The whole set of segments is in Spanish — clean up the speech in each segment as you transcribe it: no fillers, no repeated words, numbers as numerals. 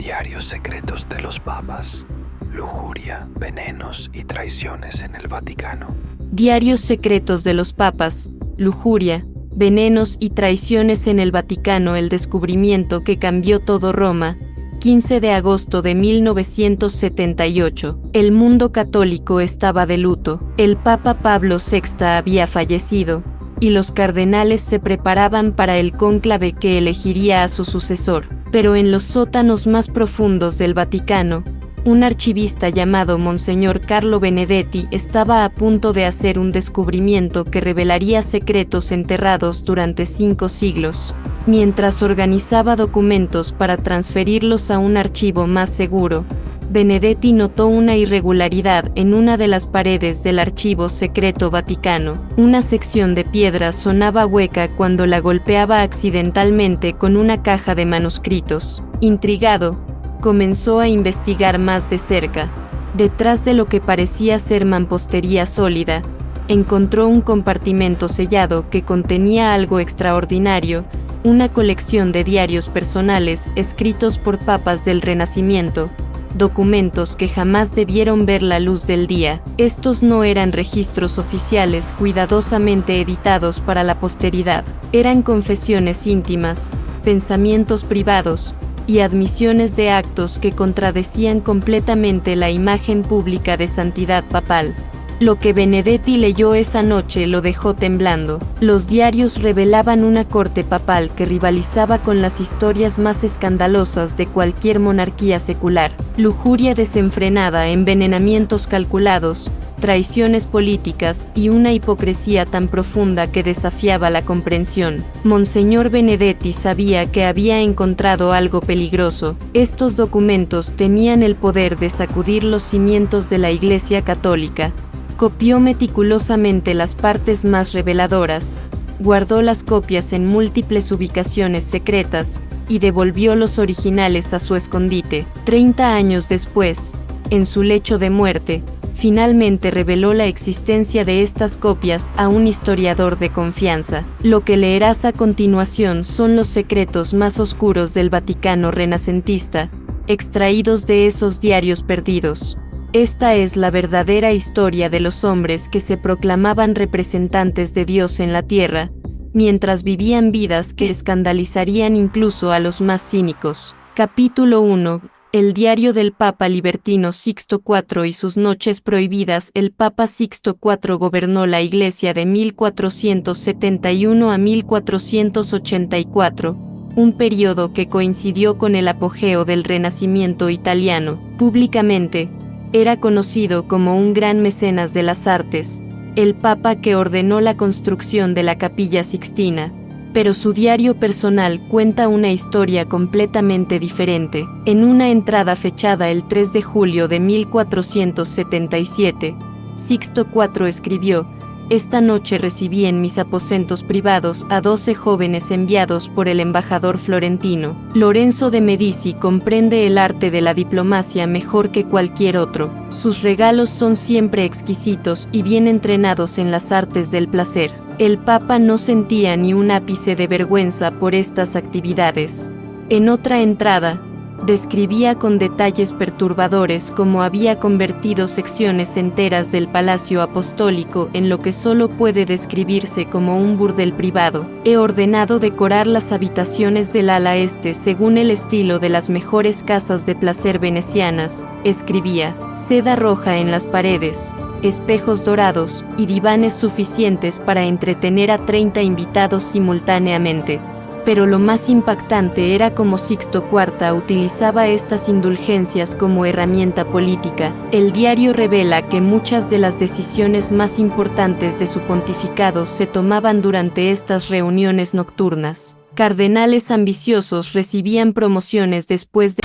Diarios secretos de los papas, lujuria, venenos y traiciones en el Vaticano. Diarios secretos de los papas, lujuria, venenos y traiciones en el Vaticano. El descubrimiento que cambió todo. Roma, 15 de agosto de 1978. El mundo católico estaba de luto. El Papa Pablo VI había fallecido, y los cardenales se preparaban para el cónclave que elegiría a su sucesor. Pero en los sótanos más profundos del Vaticano, un archivista llamado Monseñor Carlo Benedetti estaba a punto de hacer un descubrimiento que revelaría secretos enterrados durante 5 siglos. Mientras organizaba documentos para transferirlos a un archivo más seguro, Benedetti notó una irregularidad en una de las paredes del Archivo Secreto Vaticano. Una sección de piedra sonaba hueca cuando la golpeaba accidentalmente con una caja de manuscritos. Intrigado, comenzó a investigar más de cerca. Detrás de lo que parecía ser mampostería sólida, encontró un compartimento sellado que contenía algo extraordinario: una colección de diarios personales escritos por papas del Renacimiento, documentos que jamás debieron ver la luz del día. Estos no eran registros oficiales cuidadosamente editados para la posteridad, eran confesiones íntimas, pensamientos privados y admisiones de actos que contradecían completamente la imagen pública de santidad papal. Lo que Benedetti leyó esa noche lo dejó temblando. Los diarios revelaban una corte papal que rivalizaba con las historias más escandalosas de cualquier monarquía secular: lujuria desenfrenada, envenenamientos calculados, traiciones políticas y una hipocresía tan profunda que desafiaba la comprensión. Monseñor Benedetti sabía que había encontrado algo peligroso. Estos documentos tenían el poder de sacudir los cimientos de la Iglesia Católica. Copió meticulosamente las partes más reveladoras, guardó las copias en múltiples ubicaciones secretas y devolvió los originales a su escondite. 30 años después, en su lecho de muerte, finalmente reveló la existencia de estas copias a un historiador de confianza. Lo que leerás a continuación son los secretos más oscuros del Vaticano renacentista, extraídos de esos diarios perdidos. Esta es la verdadera historia de los hombres que se proclamaban representantes de Dios en la tierra, mientras vivían vidas que escandalizarían incluso a los más cínicos. Capítulo 1. El diario del Papa libertino Sixto IV y sus noches prohibidas. El Papa Sixto IV gobernó la Iglesia de 1471 a 1484, un periodo que coincidió con el apogeo del Renacimiento italiano. Públicamente, era conocido como un gran mecenas de las artes, el papa que ordenó la construcción de la Capilla Sixtina, pero su diario personal cuenta una historia completamente diferente. En una entrada fechada el 3 de julio de 1477, Sixto IV escribió: «Esta noche recibí en mis aposentos privados a 12 jóvenes enviados por el embajador florentino. Lorenzo de Medici comprende el arte de la diplomacia mejor que cualquier otro. Sus regalos son siempre exquisitos y bien entrenados en las artes del placer». El Papa no sentía ni un ápice de vergüenza por estas actividades. En otra entrada, describía con detalles perturbadores cómo había convertido secciones enteras del Palacio Apostólico en lo que solo puede describirse como un burdel privado. «He ordenado decorar las habitaciones del ala este según el estilo de las mejores casas de placer venecianas», escribía. «Seda roja en las paredes, espejos dorados y divanes suficientes para entretener a 30 invitados simultáneamente». Pero lo más impactante era cómo Sixto IV utilizaba estas indulgencias como herramienta política. El diario revela que muchas de las decisiones más importantes de su pontificado se tomaban durante estas reuniones nocturnas. Cardenales ambiciosos recibían promociones después de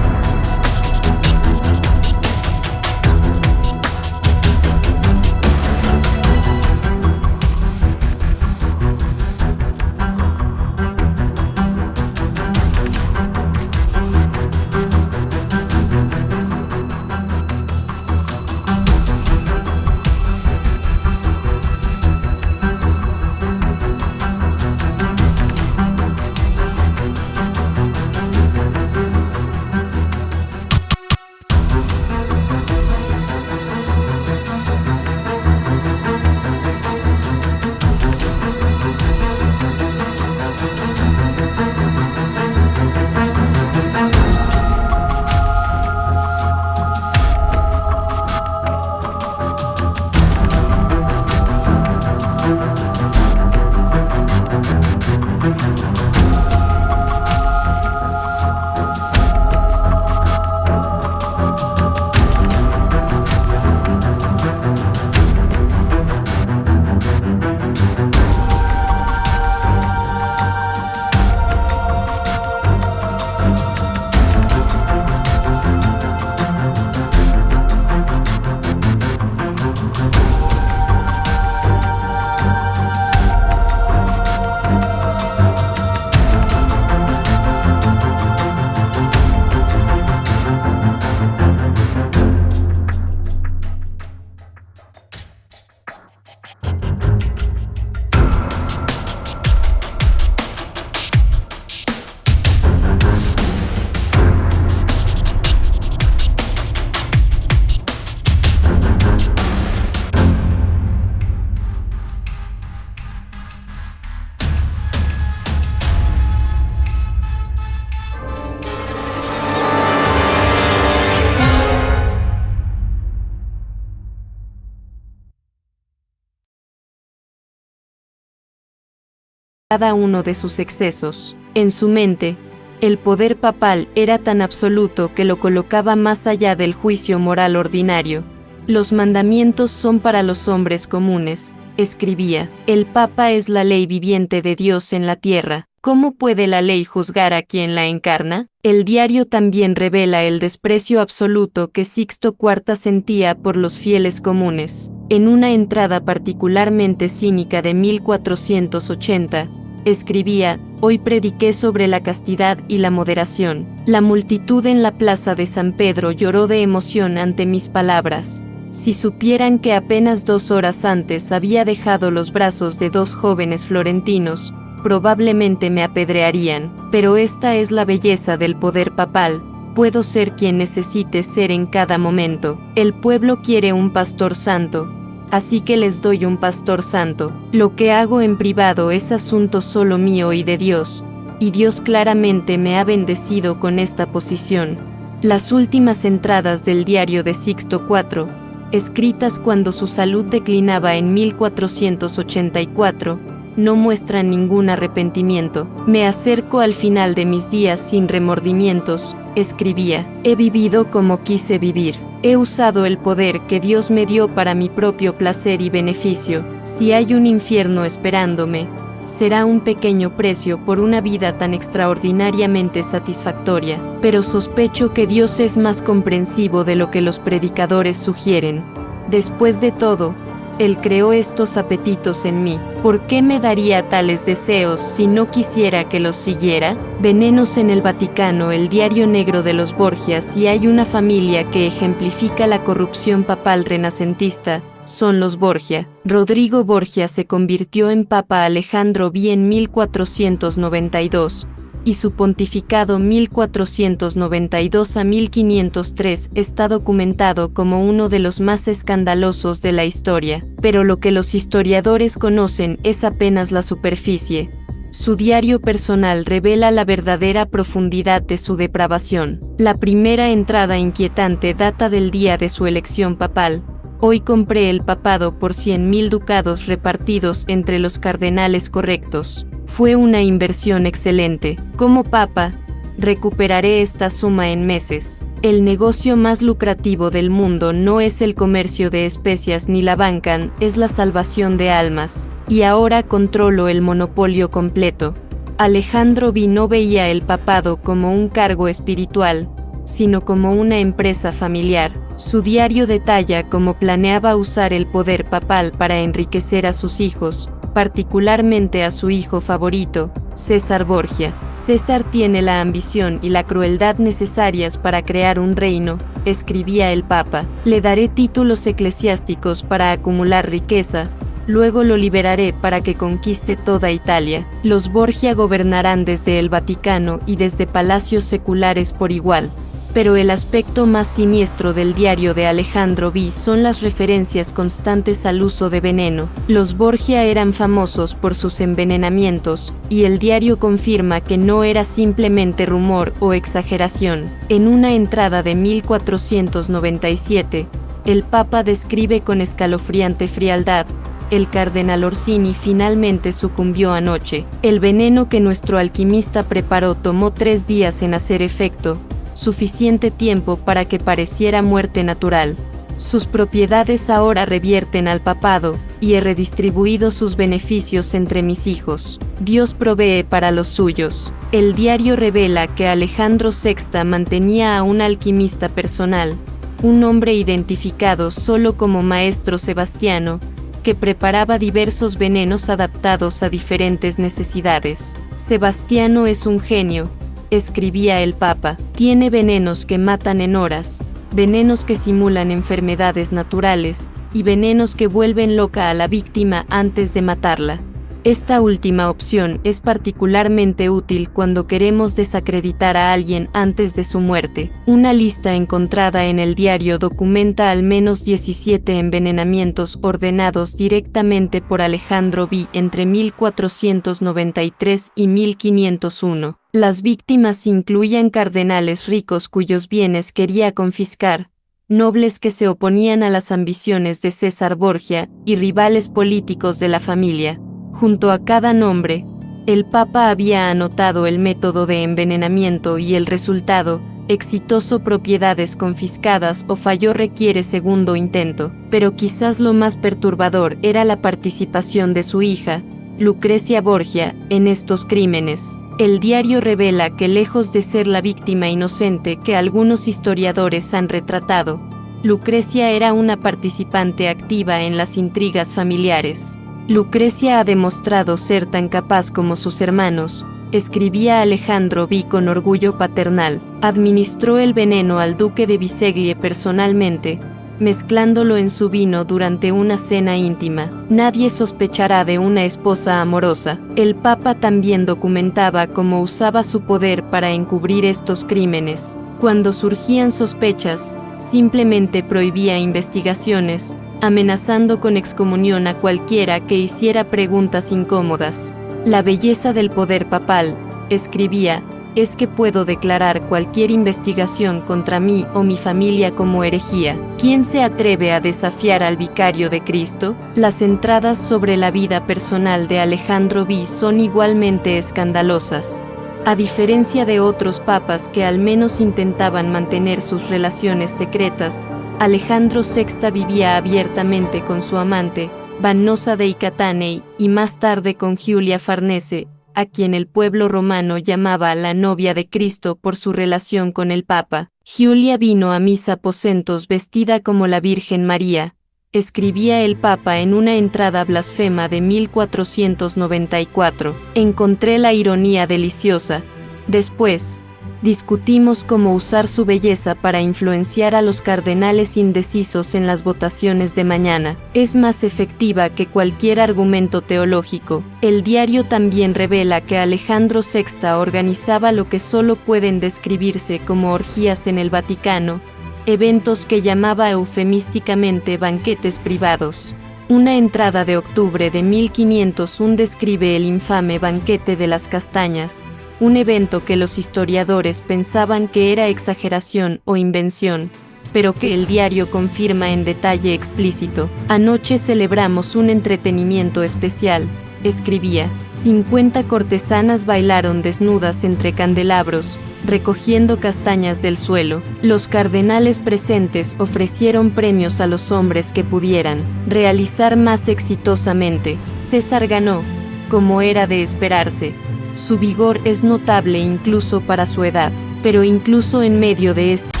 cada uno de sus excesos. En su mente, el poder papal era tan absoluto que lo colocaba más allá del juicio moral ordinario. Los mandamientos son para los hombres comunes, escribía. El Papa es la ley viviente de Dios en la tierra. ¿Cómo puede la ley juzgar a quien la encarna? El diario también revela el desprecio absoluto que Sixto IV sentía por los fieles comunes. En una entrada particularmente cínica de 1480, escribía: «Hoy prediqué sobre la castidad y la moderación. La multitud en la plaza de San Pedro lloró de emoción ante mis palabras. Si supieran que apenas 2 horas antes había dejado los brazos de 2 jóvenes florentinos, probablemente me apedrearían, pero esta es la belleza del poder papal. Puedo ser quien necesite ser en cada momento. El pueblo quiere un pastor santo, así que les doy un pastor santo. Lo que hago en privado es asunto solo mío y de Dios, y Dios claramente me ha bendecido con esta posición». Las últimas entradas del diario de Sixto IV, escritas cuando su salud declinaba en 1484, no muestran ningún arrepentimiento. «Me acerco al final de mis días sin remordimientos», escribía. «He vivido como quise vivir. He usado el poder que Dios me dio para mi propio placer y beneficio. Si hay un infierno esperándome, será un pequeño precio por una vida tan extraordinariamente satisfactoria. Pero sospecho que Dios es más comprensivo de lo que los predicadores sugieren. Después de todo, Él creó estos apetitos en mí. ¿Por qué me daría tales deseos si no quisiera que los siguiera?» Venenos en el Vaticano, el diario negro de los Borgia. Si hay una familia que ejemplifica la corrupción papal renacentista, son los Borgia. Rodrigo Borgia se convirtió en Papa Alejandro V en 1492, y su pontificado 1492 a 1503 está documentado como uno de los más escandalosos de la historia. Pero lo que los historiadores conocen es apenas la superficie. Su diario personal revela la verdadera profundidad de su depravación. La primera entrada inquietante data del día de su elección papal. «Hoy compré el papado por 100.000 ducados repartidos entre los cardenales correctos. Fue una inversión excelente. Como papa, recuperaré esta suma en meses. El negocio más lucrativo del mundo no es el comercio de especias ni la banca, es la salvación de almas. Y ahora controlo el monopolio completo». Alejandro V no veía el papado como un cargo espiritual, sino como una empresa familiar. Su diario detalla cómo planeaba usar el poder papal para enriquecer a sus hijos, particularmente a su hijo favorito, César Borgia. «César tiene la ambición y la crueldad necesarias para crear un reino», escribía el Papa. «Le daré títulos eclesiásticos para acumular riqueza, luego lo liberaré para que conquiste toda Italia. Los Borgia gobernarán desde el Vaticano y desde palacios seculares por igual». Pero el aspecto más siniestro del diario de Alejandro V son las referencias constantes al uso de veneno. Los Borgia eran famosos por sus envenenamientos, y el diario confirma que no era simplemente rumor o exageración. En una entrada de 1497, el Papa describe con escalofriante frialdad: «El cardenal Orsini finalmente sucumbió anoche. El veneno que nuestro alquimista preparó tomó 3 días en hacer efecto, suficiente tiempo para que pareciera muerte natural. Sus propiedades ahora revierten al papado, y he redistribuido sus beneficios entre mis hijos. Dios provee para los suyos». El diario revela que Alejandro VI mantenía a un alquimista personal, un hombre identificado solo como Maestro Sebastiano, que preparaba diversos venenos adaptados a diferentes necesidades. «Sebastiano es un genio», escribía el Papa. «Tiene venenos que matan en horas, venenos que simulan enfermedades naturales, y venenos que vuelven loca a la víctima antes de matarla». Esta última opción es particularmente útil cuando queremos desacreditar a alguien antes de su muerte. Una lista encontrada en el diario documenta al menos 17 envenenamientos ordenados directamente por Alejandro V entre 1493 y 1501. Las víctimas incluían cardenales ricos cuyos bienes quería confiscar, nobles que se oponían a las ambiciones de César Borgia y rivales políticos de la familia. Junto a cada nombre, El Papa había anotado el método de envenenamiento y el resultado, exitoso, propiedades confiscadas o fallo requiere segundo intento, pero quizás lo más perturbador era la participación de su hija, Lucrecia Borgia, en estos crímenes. El diario revela que lejos de ser la víctima inocente que algunos historiadores han retratado, Lucrecia era una participante activa en las intrigas familiares. Lucrecia ha demostrado ser tan capaz como sus hermanos, escribía Alejandro V con orgullo paternal. Administró el veneno al duque de Biseglie personalmente, mezclándolo en su vino durante una cena íntima. Nadie sospechará de una esposa amorosa. El Papa también documentaba cómo usaba su poder para encubrir estos crímenes. Cuando surgían sospechas, simplemente prohibía investigaciones, amenazando con excomunión a cualquiera que hiciera preguntas incómodas. La belleza del poder papal, escribía, es que puedo declarar cualquier investigación contra mí o mi familia como herejía. ¿Quién se atreve a desafiar al vicario de Cristo? Las entradas sobre la vida personal de Alejandro V son igualmente escandalosas. A diferencia de otros papas que al menos intentaban mantener sus relaciones secretas, Alejandro VI vivía abiertamente con su amante, Vannosa dei Catanei, y más tarde con Giulia Farnese, a quien el pueblo romano llamaba la novia de Cristo por su relación con el Papa. Giulia vino a mis aposentos vestida como la Virgen María, escribía el Papa en una entrada blasfema de 1494. Encontré la ironía deliciosa. Después, discutimos cómo usar su belleza para influenciar a los cardenales indecisos en las votaciones de mañana. Es más efectiva que cualquier argumento teológico. El diario también revela que Alejandro VI organizaba lo que solo pueden describirse como orgías en el Vaticano, eventos que llamaba eufemísticamente banquetes privados. Una entrada de octubre de 1501 describe el infame banquete de las castañas, un evento que los historiadores pensaban que era exageración o invención, pero que el diario confirma en detalle explícito. Anoche celebramos un entretenimiento especial, escribía. 50 cortesanas bailaron desnudas entre candelabros, recogiendo castañas del suelo. Los cardenales presentes ofrecieron premios a los hombres que pudieran realizar más exitosamente. César ganó, como era de esperarse. Su vigor es notable incluso para su edad, pero incluso en medio de este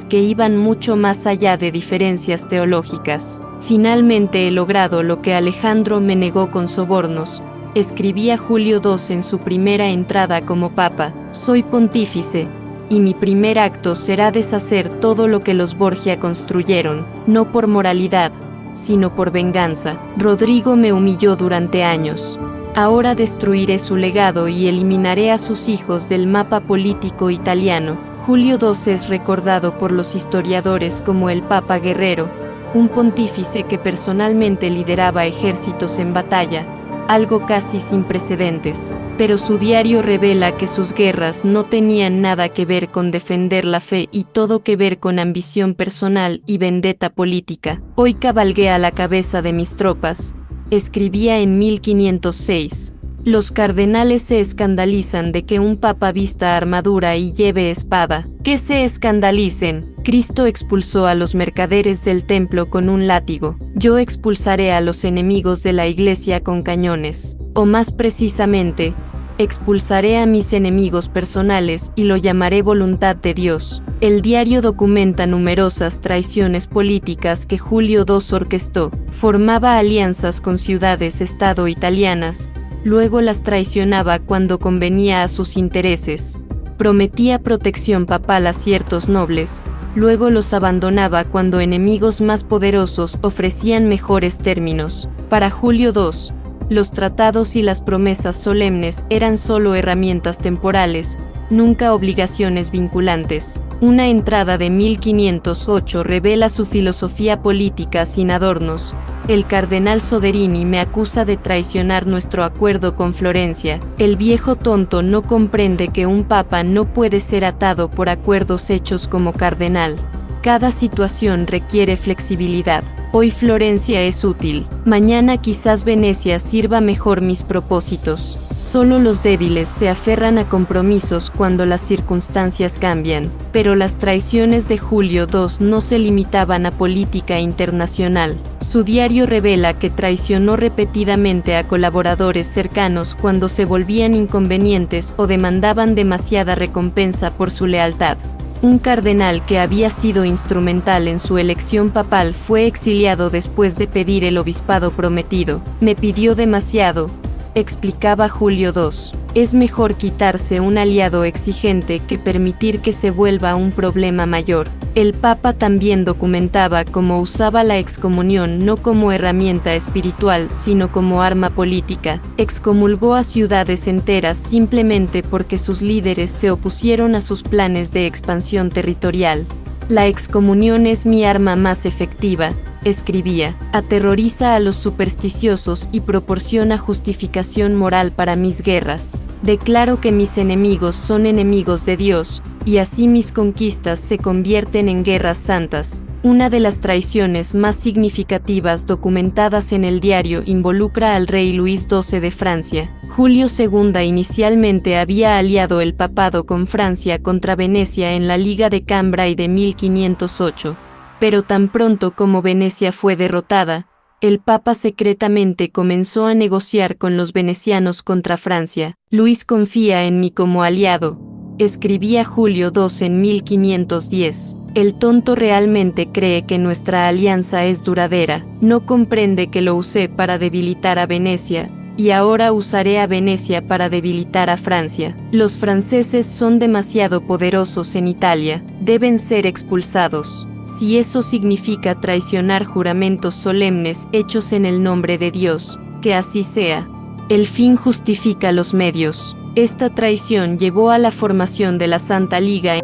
que iban mucho más allá de diferencias teológicas. Finalmente he logrado lo que Alejandro me negó con sobornos, escribía Julio II en su primera entrada como papa: soy pontífice, y mi primer acto será deshacer todo lo que los Borgia construyeron, no por moralidad, sino por venganza. Rodrigo me humilló durante años. Ahora destruiré su legado y eliminaré a sus hijos del mapa político italiano. Julio II es recordado por los historiadores como el Papa Guerrero, un pontífice que personalmente lideraba ejércitos en batalla, algo casi sin precedentes. Pero su diario revela que sus guerras no tenían nada que ver con defender la fe y todo que ver con ambición personal y vendetta política. Hoy cabalgué a la cabeza de mis tropas, escribía en 1506. Los cardenales se escandalizan de que un papa vista armadura y lleve espada. ¡Que se escandalicen! Cristo expulsó a los mercaderes del templo con un látigo. Yo expulsaré a los enemigos de la iglesia con cañones. O más precisamente, expulsaré a mis enemigos personales y lo llamaré voluntad de Dios. El diario documenta numerosas traiciones políticas que Julio II orquestó. Formaba alianzas con ciudades-estado italianas, luego las traicionaba cuando convenía a sus intereses. Prometía protección papal a ciertos nobles, luego los abandonaba cuando enemigos más poderosos ofrecían mejores términos. Para Julio II, los tratados y las promesas solemnes eran solo herramientas temporales, nunca obligaciones vinculantes. Una entrada de 1508 revela su filosofía política sin adornos. El cardenal Soderini me acusa de traicionar nuestro acuerdo con Florencia. El viejo tonto no comprende que un papa no puede ser atado por acuerdos hechos como cardenal. Cada situación requiere flexibilidad. Hoy Florencia es útil. Mañana quizás Venecia sirva mejor mis propósitos. Solo los débiles se aferran a compromisos cuando las circunstancias cambian. Pero las traiciones de Julio II no se limitaban a política internacional. Su diario revela que traicionó repetidamente a colaboradores cercanos cuando se volvían inconvenientes o demandaban demasiada recompensa por su lealtad. Un cardenal que había sido instrumental en su elección papal fue exiliado después de pedir el obispado prometido. Me pidió demasiado, explicaba Julio II. Es mejor quitarse un aliado exigente que permitir que se vuelva un problema mayor. El Papa también documentaba cómo usaba la excomunión no como herramienta espiritual, sino como arma política. Excomulgó a ciudades enteras simplemente porque sus líderes se opusieron a sus planes de expansión territorial. La excomunión es mi arma más efectiva, escribía. Aterroriza a los supersticiosos y proporciona justificación moral para mis guerras. Declaro que mis enemigos son enemigos de Dios, y así mis conquistas se convierten en guerras santas. Una de las traiciones más significativas documentadas en el diario involucra al rey Luis XII de Francia. Julio II inicialmente había aliado el papado con Francia contra Venecia en la Liga de Cambrai de 1508. Pero tan pronto como Venecia fue derrotada, el Papa secretamente comenzó a negociar con los venecianos contra Francia. Luis confía en mí como aliado, escribía Julio II en 1510. El tonto realmente cree que nuestra alianza es duradera, no comprende que lo usé para debilitar a Venecia, y ahora usaré a Venecia para debilitar a Francia. Los franceses son demasiado poderosos en Italia, deben ser expulsados. Si eso significa traicionar juramentos solemnes hechos en el nombre de Dios, que así sea. El fin justifica los medios. Esta traición llevó a la formación de la Santa Liga.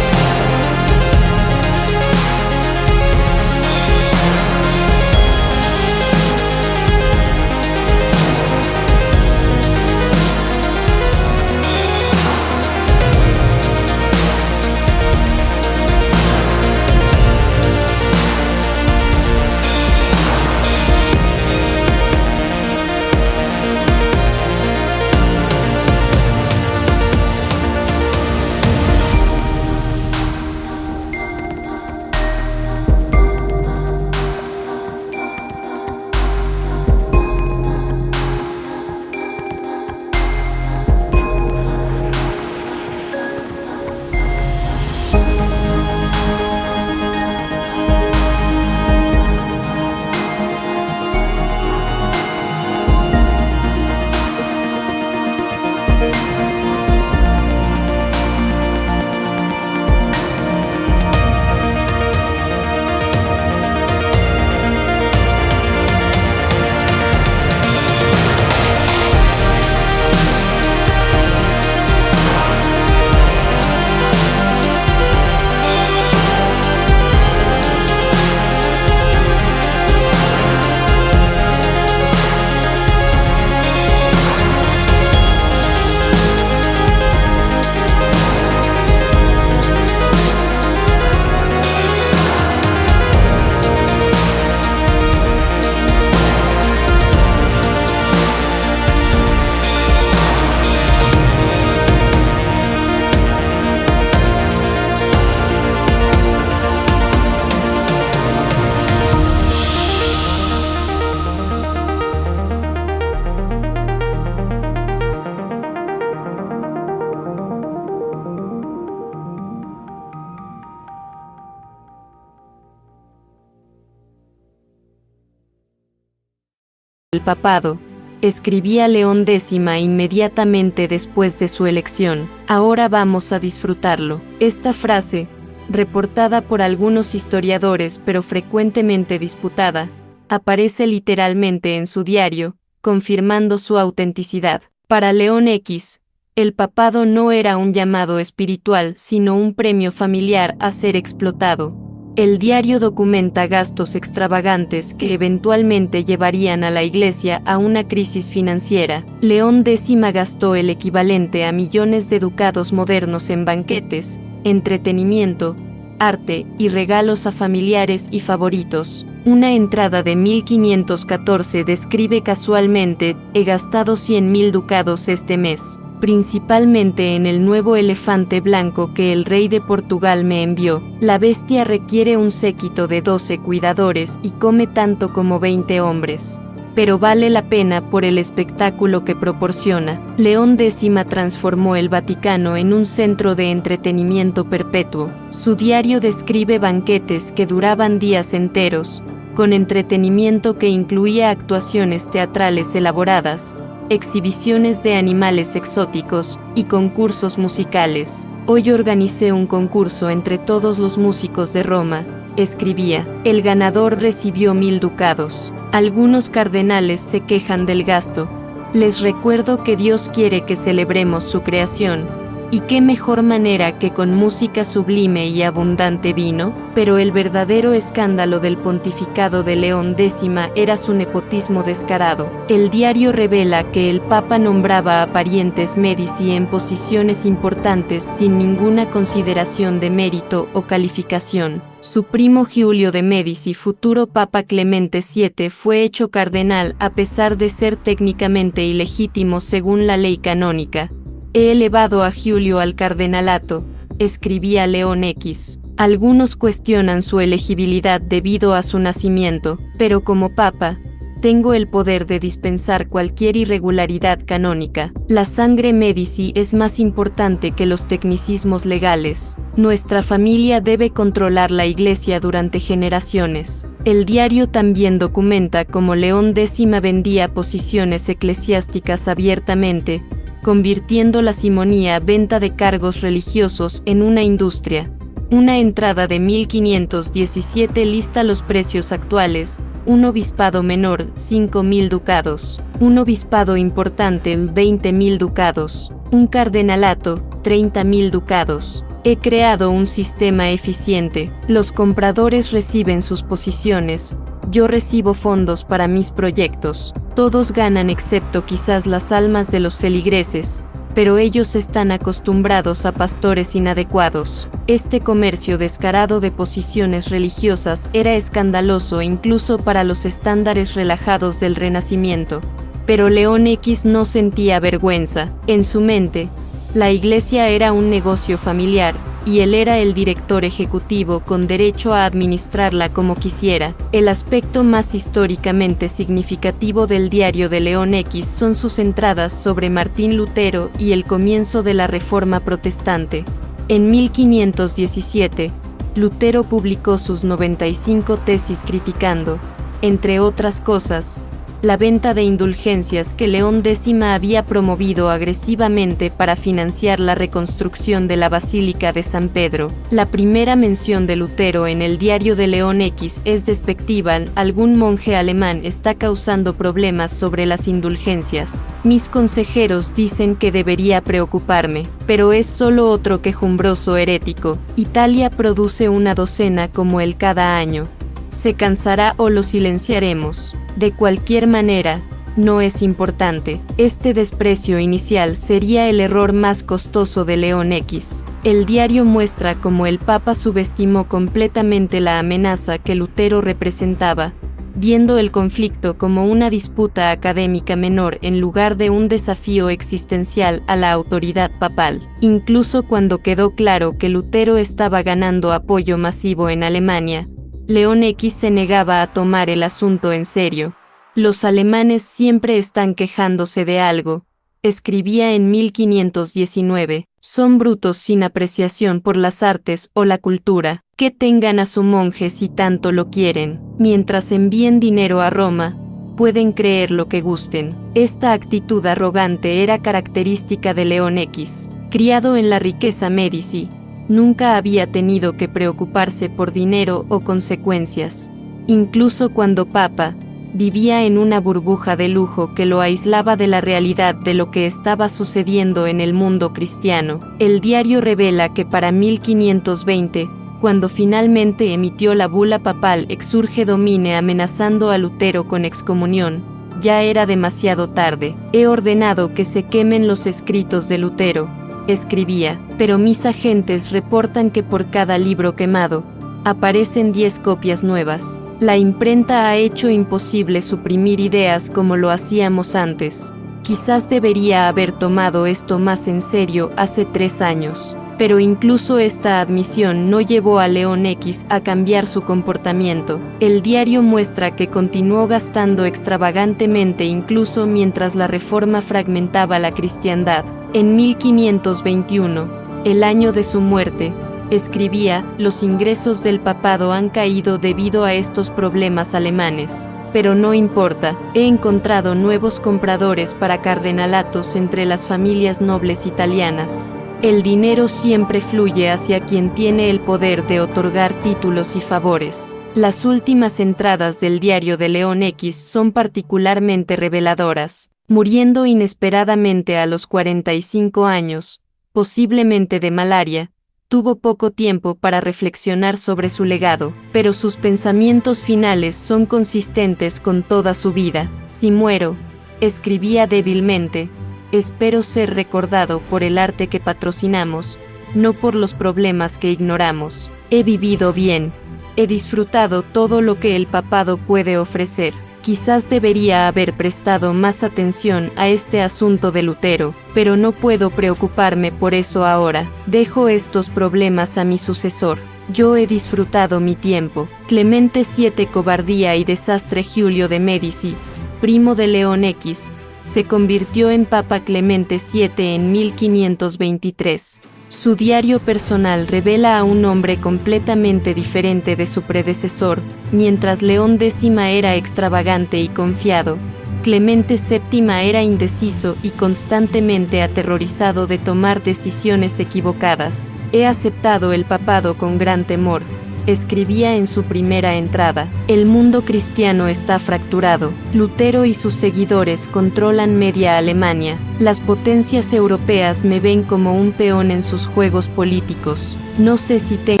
el papado, escribía León X inmediatamente después de su elección. Ahora vamos a disfrutarlo. Esta frase, reportada por algunos historiadores pero frecuentemente disputada, aparece literalmente en su diario, confirmando su autenticidad. Para León X, el papado no era un llamado espiritual, sino un premio familiar a ser explotado. El diario documenta gastos extravagantes que eventualmente llevarían a la Iglesia a una crisis financiera. León X gastó el equivalente a millones de ducados modernos en banquetes, entretenimiento, arte y regalos a familiares y favoritos. Una entrada de 1514 describe casualmente: he gastado 100.000 ducados este mes, principalmente en el nuevo elefante blanco que el rey de Portugal me envió. La bestia requiere un séquito de 12 cuidadores y come tanto como 20 hombres. Pero vale la pena por el espectáculo que proporciona. León X transformó el Vaticano en un centro de entretenimiento perpetuo. Su diario describe banquetes que duraban días enteros, con entretenimiento que incluía actuaciones teatrales elaboradas, exhibiciones de animales exóticos y concursos musicales. Hoy organicé un concurso entre todos los músicos de Roma, escribía. El ganador recibió 1.000 ducados. Algunos cardenales se quejan del gasto. Les recuerdo que Dios quiere que celebremos su creación. ¿Y qué mejor manera que con música sublime y abundante vino? Pero el verdadero escándalo del pontificado de León X era su nepotismo descarado. El diario revela que el Papa nombraba a parientes Medici en posiciones importantes sin ninguna consideración de mérito o calificación. Su primo Giulio de Medici, futuro Papa Clemente VII, fue hecho cardenal a pesar de ser técnicamente ilegítimo según la ley canónica. He elevado a Giulio al cardenalato, escribía León X. Algunos cuestionan su elegibilidad debido a su nacimiento, pero como papa, tengo el poder de dispensar cualquier irregularidad canónica. La sangre Medici es más importante que los tecnicismos legales. Nuestra familia debe controlar la Iglesia durante generaciones. El diario también documenta cómo León X vendía posiciones eclesiásticas abiertamente, convirtiendo la simonía venta de cargos religiosos en una industria. Una entrada de 1517 lista los precios actuales: un obispado menor, 5.000 ducados; un obispado importante, 20.000 ducados; un cardenalato, 30.000 ducados. He creado un sistema eficiente. Los compradores reciben sus posiciones. Yo recibo fondos para mis proyectos. Todos ganan excepto quizás las almas de los feligreses, pero ellos están acostumbrados a pastores inadecuados. Este comercio descarado de posiciones religiosas era escandaloso incluso para los estándares relajados del Renacimiento. Pero León X no sentía vergüenza. En su mente, la Iglesia era un negocio familiar, y él era el director ejecutivo con derecho a administrarla como quisiera. El aspecto más históricamente significativo del diario de León X son sus entradas sobre Martín Lutero y el comienzo de la Reforma Protestante. En 1517, Lutero publicó sus 95 tesis criticando, entre otras cosas, la venta de indulgencias que León X había promovido agresivamente para financiar la reconstrucción de la Basílica de San Pedro. La primera mención de Lutero en el diario de León X es despectiva: algún monje alemán está causando problemas sobre las indulgencias. Mis consejeros dicen que debería preocuparme, pero es solo otro quejumbroso herético. Italia produce una docena como él cada año. Se cansará o lo silenciaremos. De cualquier manera, no es importante. Este desprecio inicial sería el error más costoso de León X. El diario muestra cómo el Papa subestimó completamente la amenaza que Lutero representaba, viendo el conflicto como una disputa académica menor en lugar de un desafío existencial a la autoridad papal. Incluso cuando quedó claro que Lutero estaba ganando apoyo masivo en Alemania, León X se negaba a tomar el asunto en serio. Los alemanes siempre están quejándose de algo, escribía en 1519, son brutos sin apreciación por las artes o la cultura, que tengan a su monje si tanto lo quieren, mientras envíen dinero a Roma, pueden creer lo que gusten. Esta actitud arrogante era característica de León X. Criado en la riqueza Medici, nunca había tenido que preocuparse por dinero o consecuencias. Incluso cuando papa, vivía en una burbuja de lujo que lo aislaba de la realidad de lo que estaba sucediendo en el mundo cristiano. El diario revela que para 1520, cuando finalmente emitió la bula papal Exsurge Domine amenazando a Lutero con excomunión, ya era demasiado tarde. He ordenado que se quemen los escritos de Lutero, escribía, pero mis agentes reportan que por cada libro quemado, aparecen 10 copias nuevas. La imprenta ha hecho imposible suprimir ideas como lo hacíamos antes. Quizás debería haber tomado esto más en serio hace 3 años. Pero incluso esta admisión no llevó a León X a cambiar su comportamiento. El diario muestra que continuó gastando extravagantemente incluso mientras la reforma fragmentaba la cristiandad. En 1521, el año de su muerte, escribía, los ingresos del papado han caído debido a estos problemas alemanes. Pero no importa, he encontrado nuevos compradores para cardenalatos entre las familias nobles italianas. El dinero siempre fluye hacia quien tiene el poder de otorgar títulos y favores. Las últimas entradas del diario de León X son particularmente reveladoras. Muriendo inesperadamente a los 45 años, posiblemente de malaria, tuvo poco tiempo para reflexionar sobre su legado, pero sus pensamientos finales son consistentes con toda su vida. Si muero, escribía débilmente, espero ser recordado por el arte que patrocinamos, no por los problemas que ignoramos. He vivido bien, he disfrutado todo lo que el papado puede ofrecer. Quizás debería haber prestado más atención a este asunto de Lutero, pero no puedo preocuparme por eso ahora. Dejo estos problemas a mi sucesor. Yo he disfrutado mi tiempo. Clemente VII Cobardía y desastre. Giulio de Medici, primo de León X, se convirtió en Papa Clemente VII en 1523. Su diario personal revela a un hombre completamente diferente de su predecesor. Mientras León X era extravagante y confiado, Clemente VII era indeciso y constantemente aterrorizado de tomar decisiones equivocadas. He aceptado el papado con gran temor, escribía en su primera entrada. El mundo cristiano está fracturado. Lutero y sus seguidores controlan media Alemania. Las potencias europeas me ven como un peón en sus juegos políticos. No sé si tengo...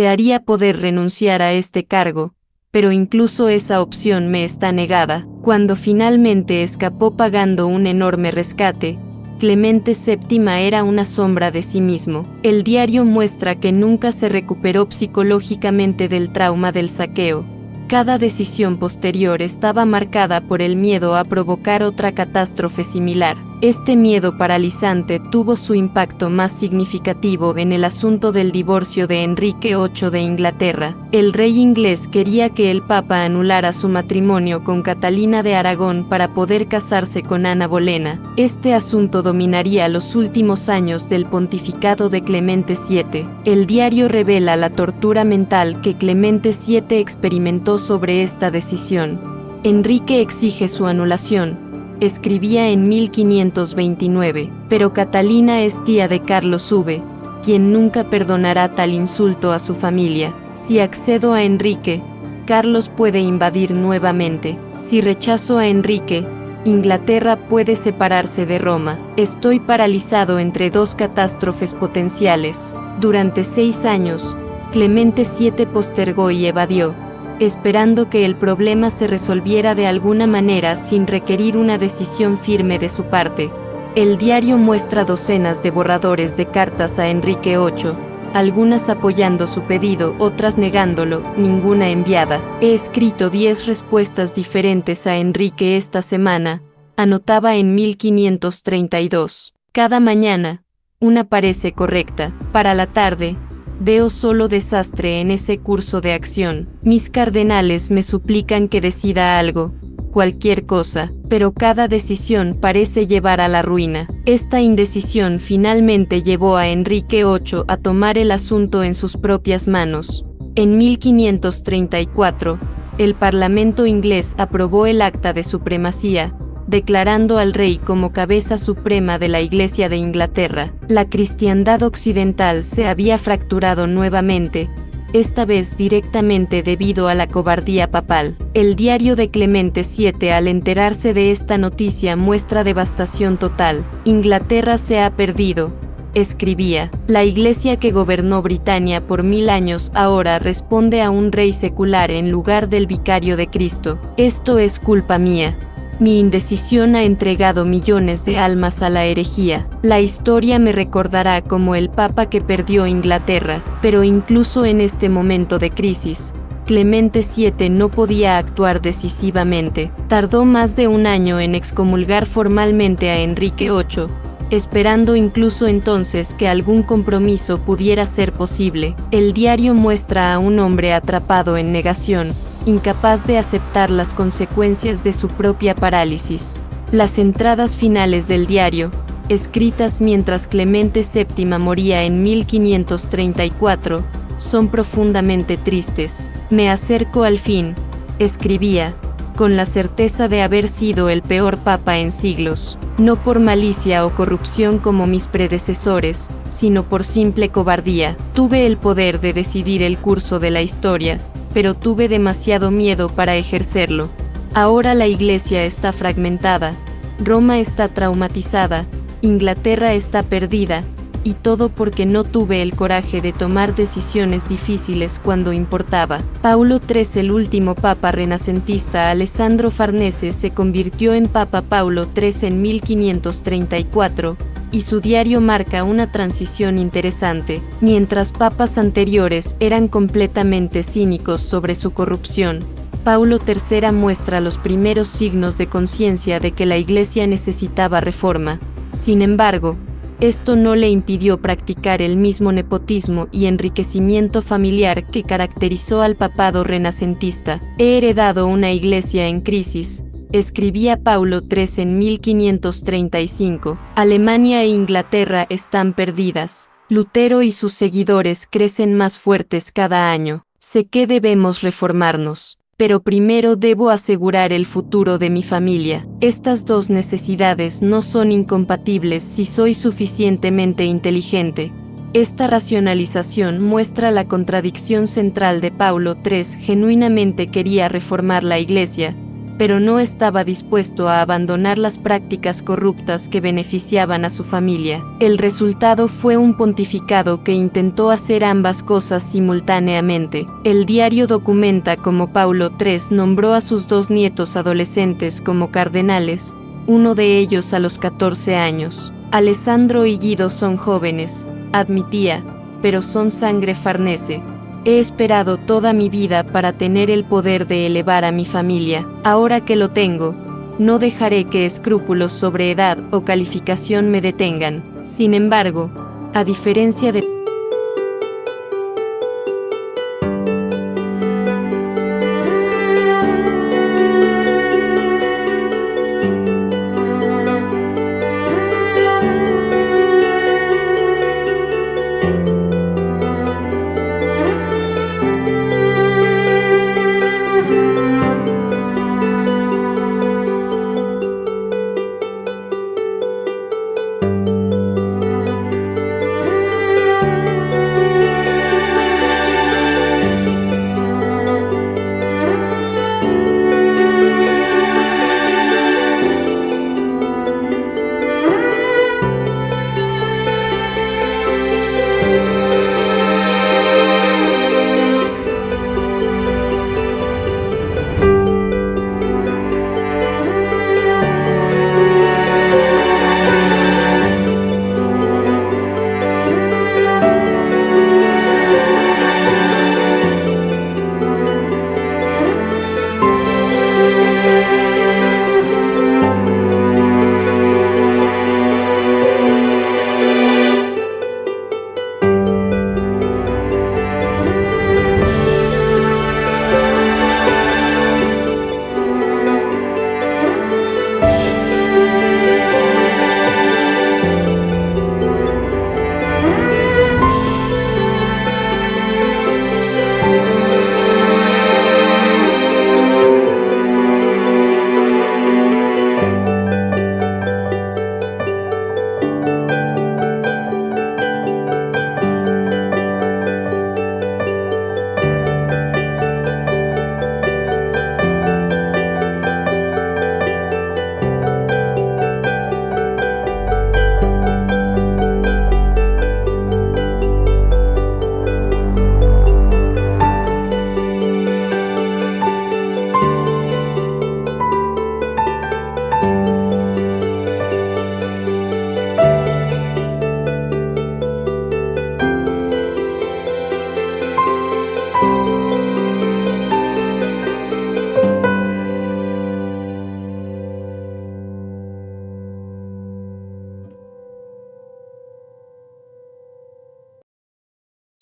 Desearía poder renunciar a este cargo, pero incluso esa opción me está negada. Cuando finalmente escapó pagando un enorme rescate, Clemente VII era una sombra de sí mismo. El diario muestra que nunca se recuperó psicológicamente del trauma del saqueo. Cada decisión posterior estaba marcada por el miedo a provocar otra catástrofe similar. Este miedo paralizante tuvo su impacto más significativo en el asunto del divorcio de Enrique VIII de Inglaterra. El rey inglés quería que el Papa anulara su matrimonio con Catalina de Aragón para poder casarse con Ana Bolena. Este asunto dominaría los últimos años del pontificado de Clemente VII. El diario revela la tortura mental que Clemente VII experimentó sobre esta decisión. Enrique exige su anulación, escribía en 1529, pero Catalina es tía de Carlos V, quien nunca perdonará tal insulto a su familia. Si accedo a Enrique, Carlos puede invadir nuevamente. Si rechazo a Enrique, Inglaterra puede separarse de Roma. Estoy paralizado entre dos catástrofes potenciales. Durante 6 años, Clemente VII postergó y evadió, esperando que el problema se resolviera de alguna manera sin requerir una decisión firme de su parte. El diario muestra docenas de borradores de cartas a Enrique VIII, algunas apoyando su pedido, otras negándolo, ninguna enviada. He escrito 10 respuestas diferentes a Enrique esta semana, anotaba en 1532. Cada mañana, una parece correcta. Para la tarde, veo solo desastre en ese curso de acción. Mis cardenales me suplican que decida algo, cualquier cosa, pero cada decisión parece llevar a la ruina. Esta indecisión finalmente llevó a Enrique VIII a tomar el asunto en sus propias manos. En 1534, el Parlamento inglés aprobó el Acta de Supremacía, declarando al rey como cabeza suprema de la Iglesia de Inglaterra. La cristiandad occidental se había fracturado nuevamente, esta vez directamente debido a la cobardía papal. El diario de Clemente VII, al enterarse de esta noticia, muestra devastación total. Inglaterra se ha perdido, escribía. La Iglesia que gobernó Britania por 1000 años ahora responde a un rey secular en lugar del vicario de Cristo. Esto es culpa mía. Mi indecisión ha entregado millones de almas a la herejía. La historia me recordará como el Papa que perdió Inglaterra, pero incluso en este momento de crisis, Clemente VII no podía actuar decisivamente. Tardó más de un año en excomulgar formalmente a Enrique VIII, esperando incluso entonces que algún compromiso pudiera ser posible. El diario muestra a un hombre atrapado en negación, incapaz de aceptar las consecuencias de su propia parálisis. Las entradas finales del diario, escritas mientras Clemente VII moría en 1534, son profundamente tristes. Me acerco al fin, escribía, con la certeza de haber sido el peor papa en siglos, no por malicia o corrupción como mis predecesores, sino por simple cobardía. Tuve el poder de decidir el curso de la historia, pero tuve demasiado miedo para ejercerlo. Ahora la Iglesia está fragmentada, Roma está traumatizada, Inglaterra está perdida, y todo porque no tuve el coraje de tomar decisiones difíciles cuando importaba. Paulo III, el último papa renacentista. Alessandro Farnese se convirtió en Papa Paulo III en 1534, y su diario marca una transición interesante. Mientras papas anteriores eran completamente cínicos sobre su corrupción, Paulo III muestra los primeros signos de conciencia de que la Iglesia necesitaba reforma. Sin embargo, esto no le impidió practicar el mismo nepotismo y enriquecimiento familiar que caracterizó al papado renacentista. He heredado una Iglesia en crisis, escribía Paulo III en 1535. Alemania e Inglaterra están perdidas. Lutero y sus seguidores crecen más fuertes cada año. Sé que debemos reformarnos, pero primero debo asegurar el futuro de mi familia. Estas dos necesidades no son incompatibles si soy suficientemente inteligente. Esta racionalización muestra la contradicción central de Paulo III. Genuinamente quería reformar la Iglesia, pero no estaba dispuesto a abandonar las prácticas corruptas que beneficiaban a su familia. El resultado fue un pontificado que intentó hacer ambas cosas simultáneamente. El diario documenta cómo Paulo III nombró a sus 2 nietos adolescentes como cardenales, uno de ellos a los 14 años. Alessandro y Guido son jóvenes, admitía, pero son sangre farnese. He esperado toda mi vida para tener el poder de elevar a mi familia. Ahora que lo tengo, no dejaré que escrúpulos sobre edad o calificación me detengan. Sin embargo, a diferencia de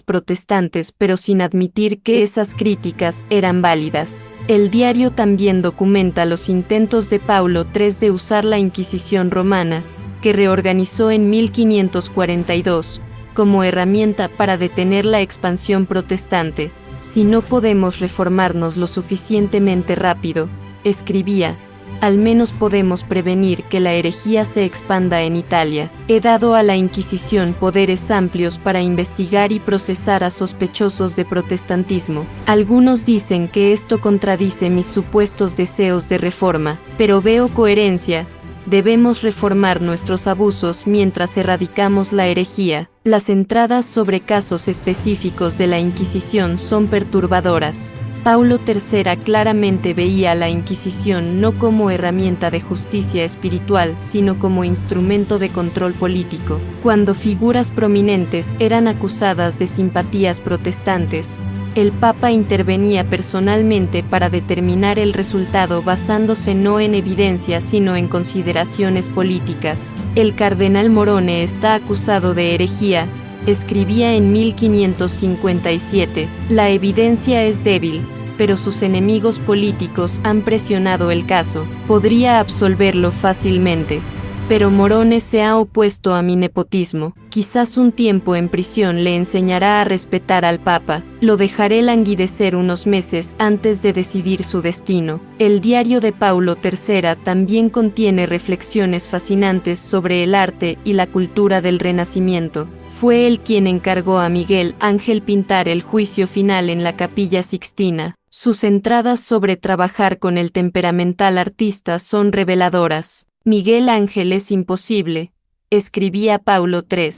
protestantes, pero sin admitir que esas críticas eran válidas. El diario también documenta los intentos de Paulo III de usar la Inquisición romana, que reorganizó en 1542, como herramienta para detener la expansión protestante. Si no podemos reformarnos lo suficientemente rápido, escribía, al menos podemos prevenir que la herejía se expanda en Italia. He dado a la Inquisición poderes amplios para investigar y procesar a sospechosos de protestantismo. Algunos dicen que esto contradice mis supuestos deseos de reforma, pero veo coherencia. Debemos reformar nuestros abusos mientras erradicamos la herejía. Las entradas sobre casos específicos de la Inquisición son perturbadoras. Paulo III claramente veía a la Inquisición no como herramienta de justicia espiritual, sino como instrumento de control político. Cuando figuras prominentes eran acusadas de simpatías protestantes, el Papa intervenía personalmente para determinar el resultado basándose no en evidencia sino en consideraciones políticas. El cardenal Morone está acusado de herejía, escribía en 1557, la evidencia es débil, pero sus enemigos políticos han presionado el caso, podría absolverlo fácilmente. Pero Morone se ha opuesto a mi nepotismo, quizás un tiempo en prisión le enseñará a respetar al Papa, lo dejaré languidecer unos meses antes de decidir su destino. El diario de Paulo III también contiene reflexiones fascinantes sobre el arte y la cultura del Renacimiento. Fue él quien encargó a Miguel Ángel pintar el Juicio Final en la Capilla Sixtina. Sus entradas sobre trabajar con el temperamental artista son reveladoras. Miguel Ángel es imposible, escribía Paulo III.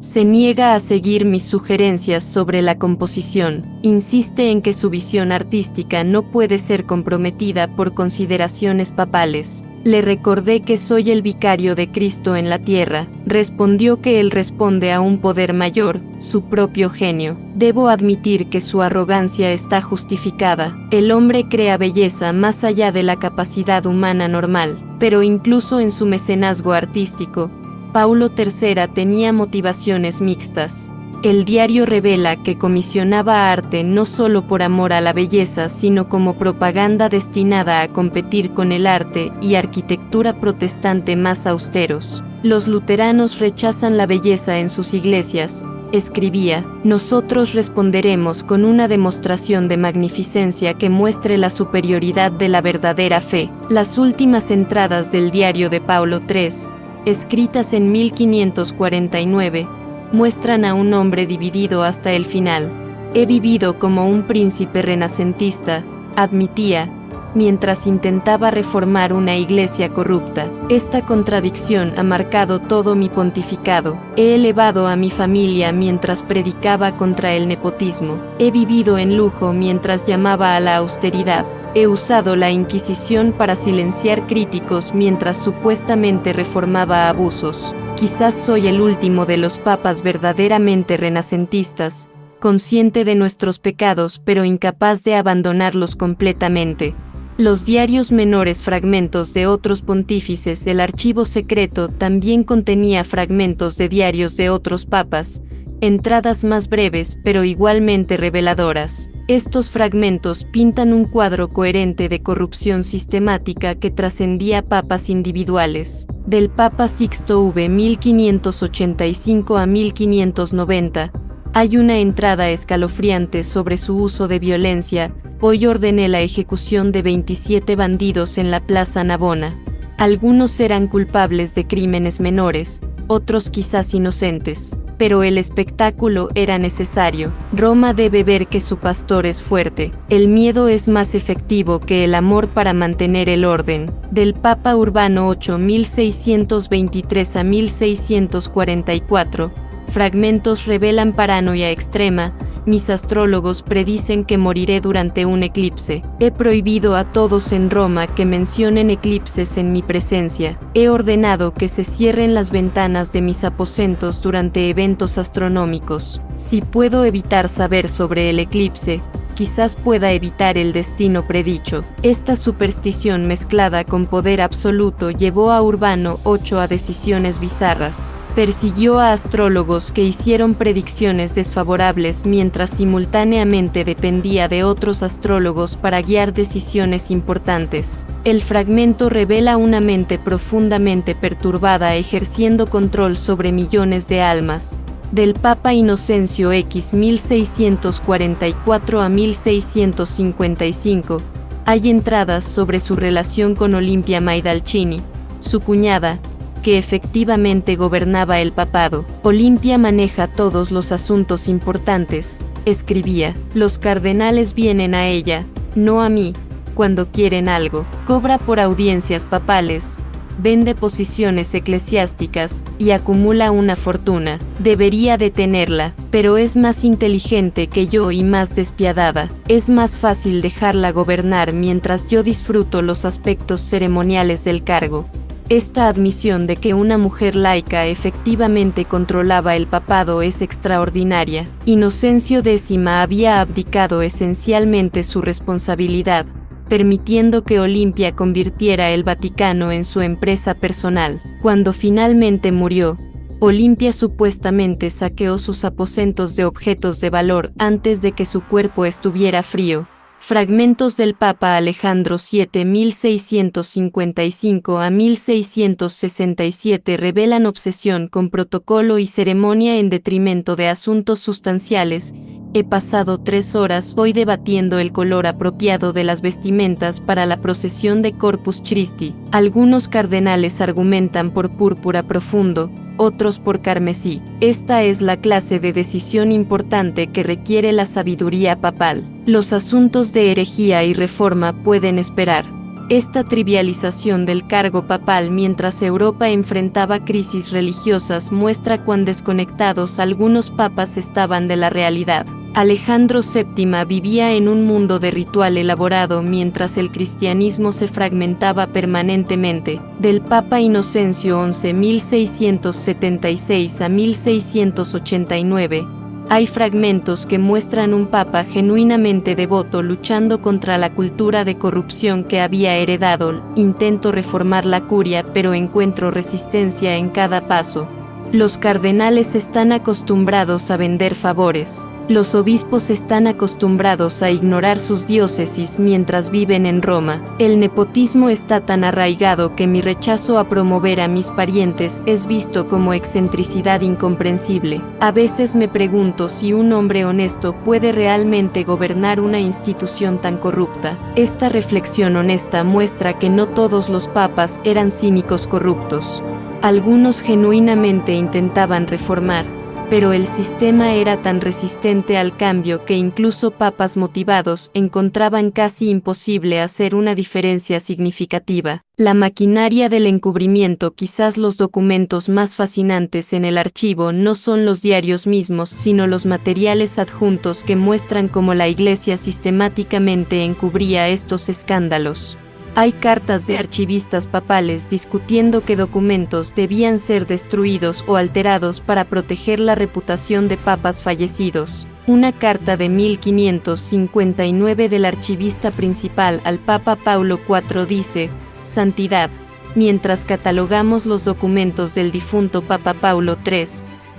Se niega a seguir mis sugerencias sobre la composición, insiste en que su visión artística no puede ser comprometida por consideraciones papales. Le recordé que soy el vicario de Cristo en la tierra, respondió que él responde a un poder mayor, su propio genio. Debo admitir que su arrogancia está justificada. El hombre crea belleza más allá de la capacidad humana normal, pero incluso en su mecenazgo artístico, Paulo III tenía motivaciones mixtas. El diario revela que comisionaba arte no solo por amor a la belleza, sino como propaganda destinada a competir con el arte y arquitectura protestante más austeros. Los luteranos rechazan la belleza en sus iglesias, escribía, nosotros responderemos con una demostración de magnificencia que muestre la superioridad de la verdadera fe. Las últimas entradas del diario de Paulo III, escritas en 1549, muestran a un hombre dividido hasta el final. He vivido como un príncipe renacentista, admitía, mientras intentaba reformar una iglesia corrupta. Esta contradicción ha marcado todo mi pontificado. He elevado a mi familia mientras predicaba contra el nepotismo. He vivido en lujo mientras llamaba a la austeridad. He usado la Inquisición para silenciar críticos mientras supuestamente reformaba abusos. Quizás soy el último de los papas verdaderamente renacentistas, consciente de nuestros pecados pero incapaz de abandonarlos completamente. Los diarios menores fragmentos de otros pontífices. El archivo secreto también contenía fragmentos de diarios de otros papas, entradas más breves pero igualmente reveladoras. Estos fragmentos pintan un cuadro coherente de corrupción sistemática que trascendía papas individuales. Del Papa Sixto V 1585 a 1590, hay una entrada escalofriante sobre su uso de violencia. Hoy ordené la ejecución de 27 bandidos en la Plaza Navona. Algunos eran culpables de crímenes menores, otros quizás inocentes, pero el espectáculo era necesario. Roma debe ver que su pastor es fuerte. El miedo es más efectivo que el amor para mantener el orden. Del Papa Urbano VIII 1623 a 1644, fragmentos revelan paranoia extrema. Mis astrólogos predicen que moriré durante un eclipse. He prohibido a todos en Roma que mencionen eclipses en mi presencia. He ordenado que se cierren las ventanas de mis aposentos durante eventos astronómicos. Si puedo evitar saber sobre el eclipse, quizás pueda evitar el destino predicho. Esta superstición mezclada con poder absoluto llevó a Urbano VIII a decisiones bizarras. Persiguió a astrólogos que hicieron predicciones desfavorables mientras simultáneamente dependía de otros astrólogos para guiar decisiones importantes. El fragmento revela una mente profundamente perturbada ejerciendo control sobre millones de almas. Del Papa Inocencio X 1644 a 1655, hay entradas sobre su relación con Olimpia Maidalcini, su cuñada, que efectivamente gobernaba el papado. Olimpia maneja todos los asuntos importantes, escribía. Los cardenales vienen a ella, no a mí, cuando quieren algo. Cobra por audiencias papales, vende posiciones eclesiásticas y acumula una fortuna. Debería detenerla, pero es más inteligente que yo y más despiadada. Es más fácil dejarla gobernar mientras yo disfruto los aspectos ceremoniales del cargo. Esta admisión de que una mujer laica efectivamente controlaba el papado es extraordinaria. Inocencio X había abdicado esencialmente su responsabilidad, permitiendo que Olimpia convirtiera el Vaticano en su empresa personal. Cuando finalmente murió, Olimpia supuestamente saqueó sus aposentos de objetos de valor antes de que su cuerpo estuviera frío. Fragmentos del Papa Alejandro VII 1655 a 1667 revelan obsesión con protocolo y ceremonia en detrimento de asuntos sustanciales. He pasado 3 horas hoy debatiendo el color apropiado de las vestimentas para la procesión de Corpus Christi. Algunos cardenales argumentan por púrpura profundo, otros por carmesí. Esta es la clase de decisión importante que requiere la sabiduría papal. Los asuntos de herejía y reforma pueden esperar. Esta trivialización del cargo papal mientras Europa enfrentaba crisis religiosas muestra cuán desconectados algunos papas estaban de la realidad. Alejandro VII vivía en un mundo de ritual elaborado mientras el cristianismo se fragmentaba permanentemente. Del Papa Inocencio XI 1676 a 1689, hay fragmentos que muestran un papa genuinamente devoto luchando contra la cultura de corrupción que había heredado. Intento reformar la curia, pero encuentro resistencia en cada paso. Los cardenales están acostumbrados a vender favores. Los obispos están acostumbrados a ignorar sus diócesis mientras viven en Roma. El nepotismo está tan arraigado que mi rechazo a promover a mis parientes es visto como excentricidad incomprensible. A veces me pregunto si un hombre honesto puede realmente gobernar una institución tan corrupta. Esta reflexión honesta muestra que no todos los papas eran cínicos corruptos. Algunos genuinamente intentaban reformar, pero el sistema era tan resistente al cambio que incluso papas motivados encontraban casi imposible hacer una diferencia significativa. La maquinaria del encubrimiento. Quizás los documentos más fascinantes en el archivo no son los diarios mismos, sino los materiales adjuntos que muestran cómo la Iglesia sistemáticamente encubría estos escándalos. Hay cartas de archivistas papales discutiendo qué documentos debían ser destruidos o alterados para proteger la reputación de papas fallecidos. Una carta de 1559 del archivista principal al Papa Paulo IV dice: Santidad, mientras catalogamos los documentos del difunto Papa Paulo III,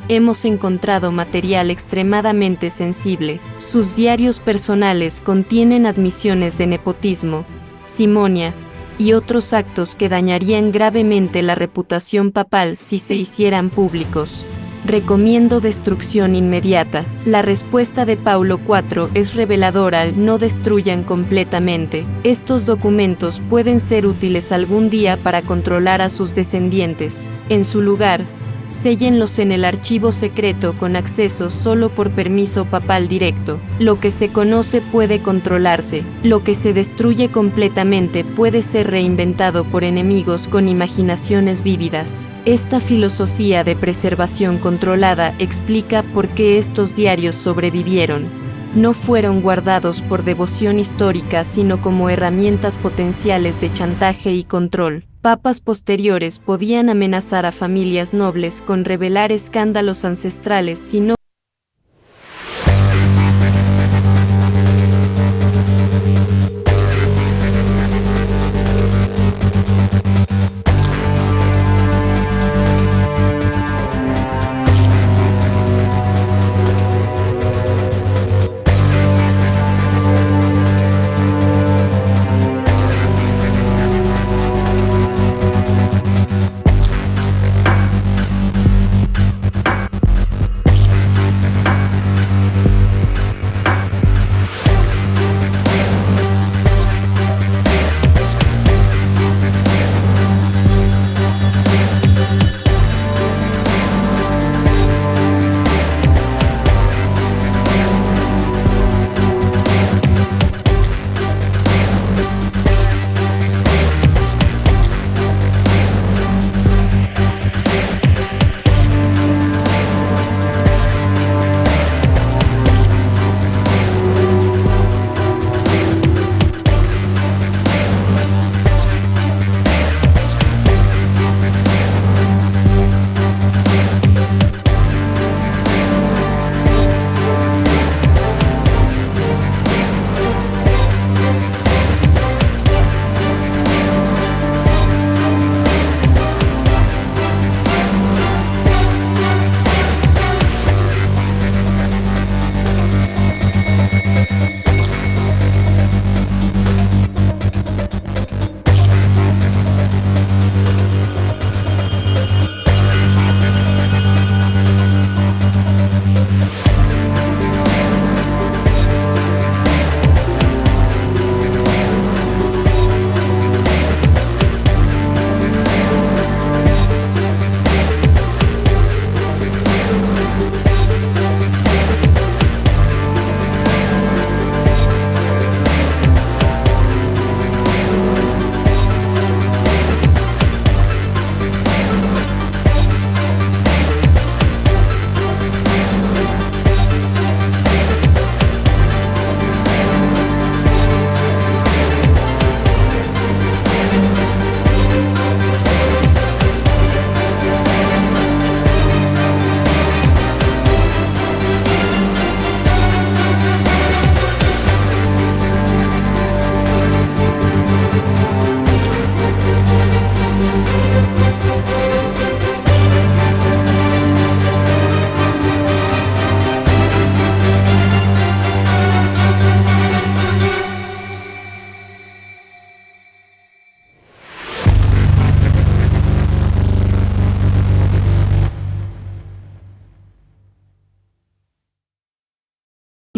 hemos encontrado material extremadamente sensible. Sus diarios personales contienen admisiones de nepotismo, simonia y otros actos que dañarían gravemente la reputación papal si se hicieran públicos. Recomiendo destrucción inmediata. La respuesta de Paulo IV es reveladora: no destruyan completamente. Estos documentos pueden ser útiles algún día para controlar a sus descendientes. En su lugar, séllenlos en el archivo secreto con acceso solo por permiso papal directo. Lo que se conoce puede controlarse. Lo que se destruye completamente puede ser reinventado por enemigos con imaginaciones vívidas. Esta filosofía de preservación controlada explica por qué estos diarios sobrevivieron. No fueron guardados por devoción histórica, sino como herramientas potenciales de chantaje y control. Papas posteriores podían amenazar a familias nobles con revelar escándalos ancestrales si no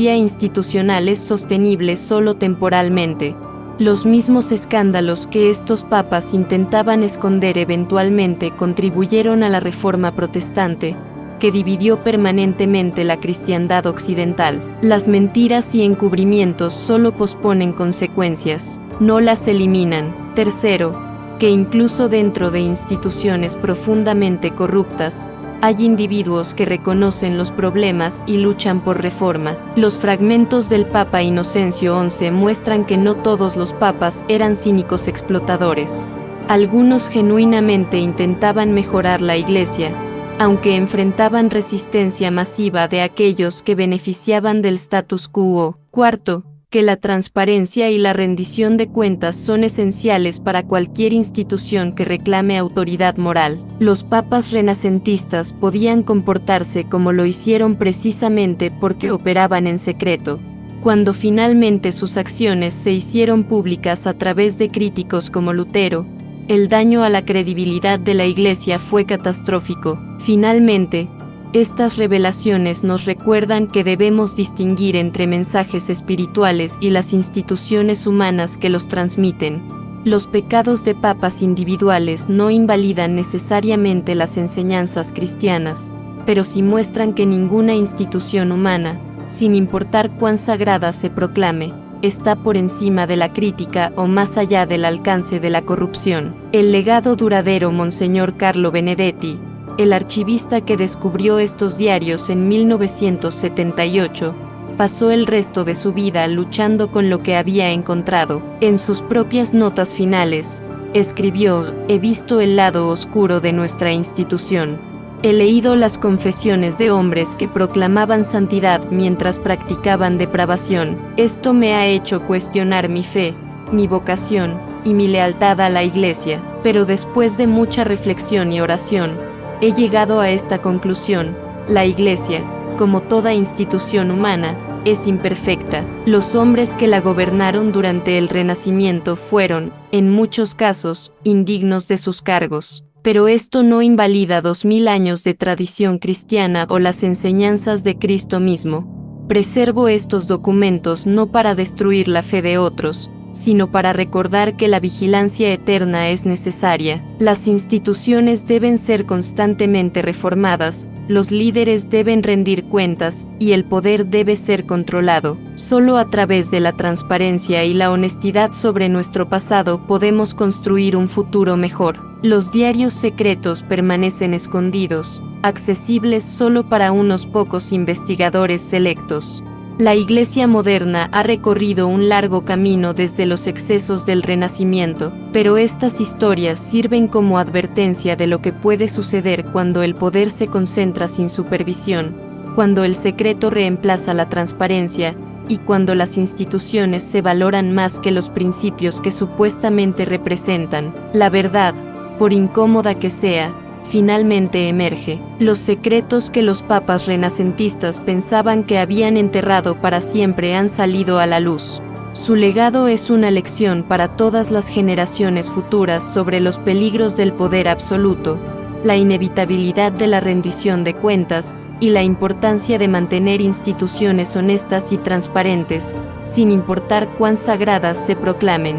garantía institucional es sostenible solo temporalmente. Los mismos escándalos que estos papas intentaban esconder eventualmente contribuyeron a la Reforma protestante, que dividió permanentemente la cristiandad occidental. Las mentiras y encubrimientos solo posponen consecuencias, no las eliminan. Tercero, que incluso dentro de instituciones profundamente corruptas, hay individuos que reconocen los problemas y luchan por reforma. Los fragmentos del Papa Inocencio XI muestran que no todos los papas eran cínicos explotadores. Algunos genuinamente intentaban mejorar la Iglesia, aunque enfrentaban resistencia masiva de aquellos que beneficiaban del status quo. Cuarto, que la transparencia y la rendición de cuentas son esenciales para cualquier institución que reclame autoridad moral. Los papas renacentistas podían comportarse como lo hicieron precisamente porque operaban en secreto. Cuando finalmente sus acciones se hicieron públicas a través de críticos como Lutero, el daño a la credibilidad de la Iglesia fue catastrófico. Finalmente, estas revelaciones nos recuerdan que debemos distinguir entre mensajes espirituales y las instituciones humanas que los transmiten. Los pecados de papas individuales no invalidan necesariamente las enseñanzas cristianas, pero sí muestran que ninguna institución humana, sin importar cuán sagrada se proclame, está por encima de la crítica o más allá del alcance de la corrupción. El legado duradero Monseñor Carlo Benedetti, el archivista que descubrió estos diarios en 1978, pasó el resto de su vida luchando con lo que había encontrado. En sus propias notas finales, escribió: "He visto el lado oscuro de nuestra institución. He leído las confesiones de hombres que proclamaban santidad mientras practicaban depravación. Esto me ha hecho cuestionar mi fe, mi vocación y mi lealtad a la Iglesia, pero después de mucha reflexión y oración, he llegado a esta conclusión: la Iglesia, como toda institución humana, es imperfecta. Los hombres que la gobernaron durante el Renacimiento fueron, en muchos casos, indignos de sus cargos. Pero esto no invalida 2000 años de tradición cristiana o las enseñanzas de Cristo mismo. Preservo estos documentos no para destruir la fe de otros, sino para recordar que la vigilancia eterna es necesaria. Las instituciones deben ser constantemente reformadas, los líderes deben rendir cuentas, y el poder debe ser controlado. Solo a través de la transparencia y la honestidad sobre nuestro pasado podemos construir un futuro mejor. Los diarios secretos permanecen escondidos, accesibles solo para unos pocos investigadores selectos. La Iglesia moderna ha recorrido un largo camino desde los excesos del Renacimiento, pero estas historias sirven como advertencia de lo que puede suceder cuando el poder se concentra sin supervisión, cuando el secreto reemplaza la transparencia, y cuando las instituciones se valoran más que los principios que supuestamente representan. La verdad, por incómoda que sea, finalmente emerge. Los secretos que los papas renacentistas pensaban que habían enterrado para siempre han salido a la luz. Su legado es una lección para todas las generaciones futuras sobre los peligros del poder absoluto, la inevitabilidad de la rendición de cuentas y la importancia de mantener instituciones honestas y transparentes, sin importar cuán sagradas se proclamen.